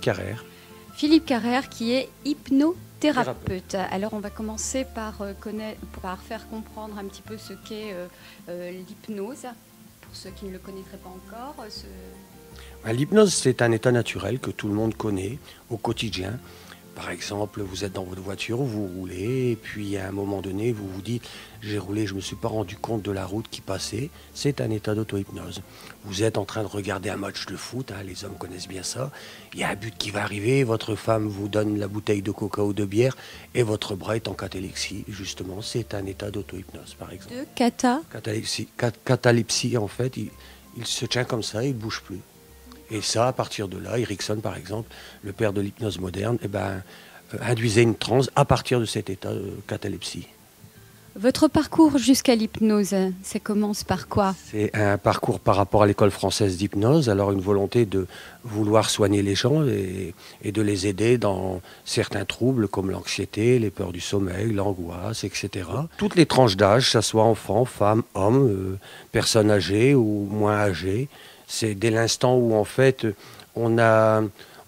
Carrère. Philippe Carrère qui est hypnothérapeute. Alors on va commencer par faire comprendre un petit peu ce qu'est l'hypnose, pour ceux qui ne le connaîtraient pas encore. L'hypnose, c'est un état naturel que tout le monde connaît au quotidien. Par exemple, vous êtes dans votre voiture, vous roulez, et puis à un moment donné, vous vous dites « j'ai roulé, je ne me suis pas rendu compte de la route qui passait ». C'est un état d'auto-hypnose. Vous êtes en train de regarder un match de foot, les hommes connaissent bien ça. Il y a un but qui va arriver, votre femme vous donne la bouteille de coca ou de bière, et votre bras est en catalepsie. Justement, c'est un état d'auto-hypnose, par exemple. De catalepsie, en fait, il se tient comme ça, il ne bouge plus. Et ça, à partir de là, Erickson, par exemple, le père de l'hypnose moderne, induisait une transe à partir de cet état de catalepsie. Votre parcours jusqu'à l'hypnose, ça commence par quoi? C'est un parcours par rapport à l'école française d'hypnose, alors une volonté de vouloir soigner les gens et de les aider dans certains troubles comme l'anxiété, les peurs du sommeil, l'angoisse, etc. Toutes les tranches d'âge, que ce soit enfants, femmes, hommes, personnes âgées ou moins âgées. C'est dès l'instant où, en fait, on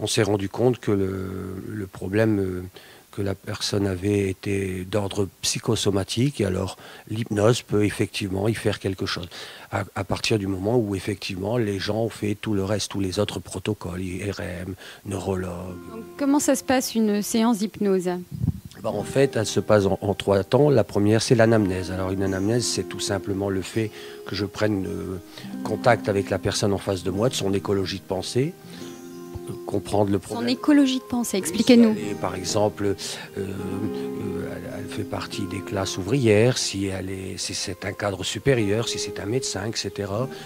s'est rendu compte que le problème que la personne avait était d'ordre psychosomatique. Et alors, l'hypnose peut effectivement y faire quelque chose. À partir du moment où, effectivement, les gens ont fait tout le reste, tous les autres protocoles, IRM, neurologue. Donc, comment ça se passe, une séance d'hypnose ? En fait, elle se passe en 3 temps. La première, c'est l'anamnèse. Alors, une anamnèse, c'est tout simplement le fait que je prenne contact avec la personne en face de moi, de son écologie de pensée, comprendre le problème. Son écologie de pensée, expliquez-nous. Si par exemple, elle fait partie des classes ouvrières, si c'est un cadre supérieur, si c'est un médecin, etc.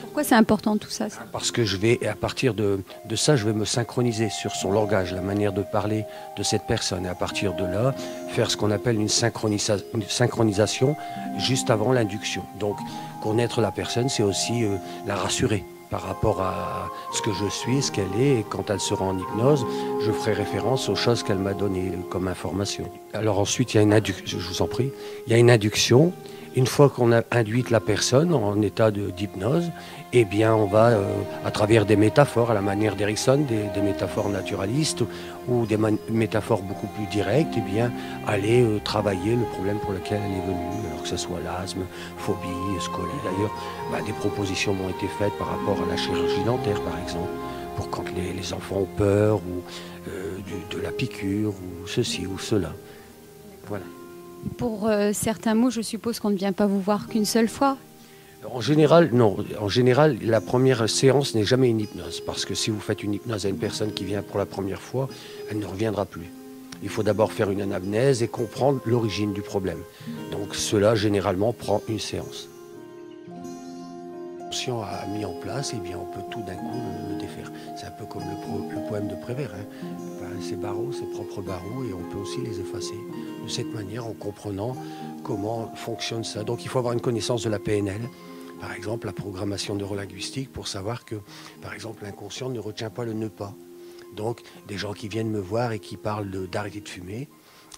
Pourquoi c'est important tout ça ? Parce que à partir de ça, je vais me synchroniser sur son langage, la manière de parler de cette personne. Et à partir de là, faire ce qu'on appelle une synchronisation juste avant l'induction. Donc, connaître la personne, c'est aussi la rassurer par rapport à ce que je suis, ce qu'elle est. Et quand elle sera en hypnose, je ferai référence aux choses qu'elle m'a données comme information. Alors ensuite, il y a une induction, je vous en prie, il y a une induction. Une fois qu'on a induit la personne en état d'hypnose, eh bien on va, à travers des métaphores, à la manière d'Erickson, des métaphores naturalistes ou des métaphores beaucoup plus directes, eh bien aller travailler le problème pour lequel elle est venue, alors que ce soit l'asthme, phobie, scolie. D'ailleurs, des propositions m'ont été faites par rapport à la chirurgie dentaire, par exemple, pour quand les enfants ont peur ou de la piqûre ou ceci ou cela. Voilà. Pour certains mots, je suppose qu'on ne vient pas vous voir qu'une seule fois. En général, non. En général, la première séance n'est jamais une hypnose. Parce que si vous faites une hypnose à une personne qui vient pour la première fois, elle ne reviendra plus. Il faut d'abord faire une anamnèse et comprendre l'origine du problème. Donc cela, généralement, prend une séance. Si on a mis en place, eh bien, on peut tout d'un coup le défaire. C'est un peu comme le poème de Prévert. Ces barreaux, ses propres barreaux, et on peut aussi les effacer de cette manière en comprenant comment fonctionne ça. Donc il faut avoir une connaissance de la PNL, par exemple la programmation neurolinguistique, pour savoir que, par exemple, l'inconscient ne retient pas le ne pas. Donc des gens qui viennent me voir et qui parlent d'arrêter de fumer,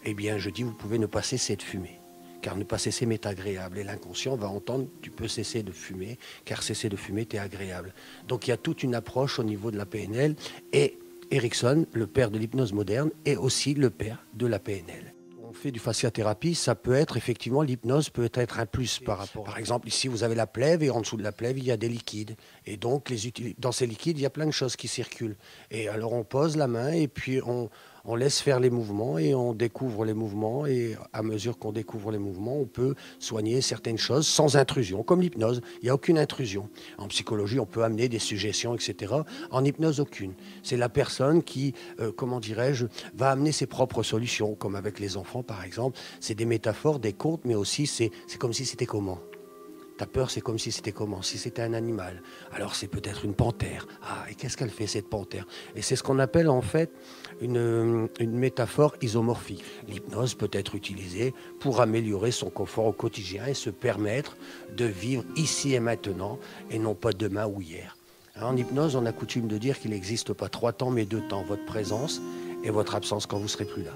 eh bien je dis vous pouvez ne pas cesser de fumer. Car ne pas cesser m'est agréable. Et l'inconscient va entendre, tu peux cesser de fumer, car cesser de fumer t'est agréable. Donc il y a toute une approche au niveau de la PNL, et Erickson, le père de l'hypnose moderne, est aussi le père de la PNL. On fait du fasciathérapie, ça peut être, effectivement, l'hypnose peut être un plus par rapport. Par exemple, ici vous avez la plèvre, et en dessous de la plèvre, il y a des liquides. Et donc, dans ces liquides, il y a plein de choses qui circulent. Et alors on pose la main, et puis on laisse faire les mouvements et on découvre les mouvements, et à mesure qu'on découvre les mouvements, on peut soigner certaines choses sans intrusion, comme l'hypnose. Il n'y a aucune intrusion. En psychologie, on peut amener des suggestions, etc. En hypnose, aucune. C'est la personne qui, va amener ses propres solutions, comme avec les enfants, par exemple. C'est des métaphores, des contes, mais aussi c'est comme si c'était comment. Ta peur, c'est comme si c'était comment? Si c'était un animal. Alors c'est peut-être une panthère. Ah, et qu'est-ce qu'elle fait, cette panthère? Et c'est ce qu'on appelle en fait une métaphore isomorphique. L'hypnose peut être utilisée pour améliorer son confort au quotidien et se permettre de vivre ici et maintenant et non pas demain ou hier. En hypnose, on a coutume de dire qu'il n'existe pas 3 temps mais 2 temps. Votre présence et votre absence quand vous ne serez plus là.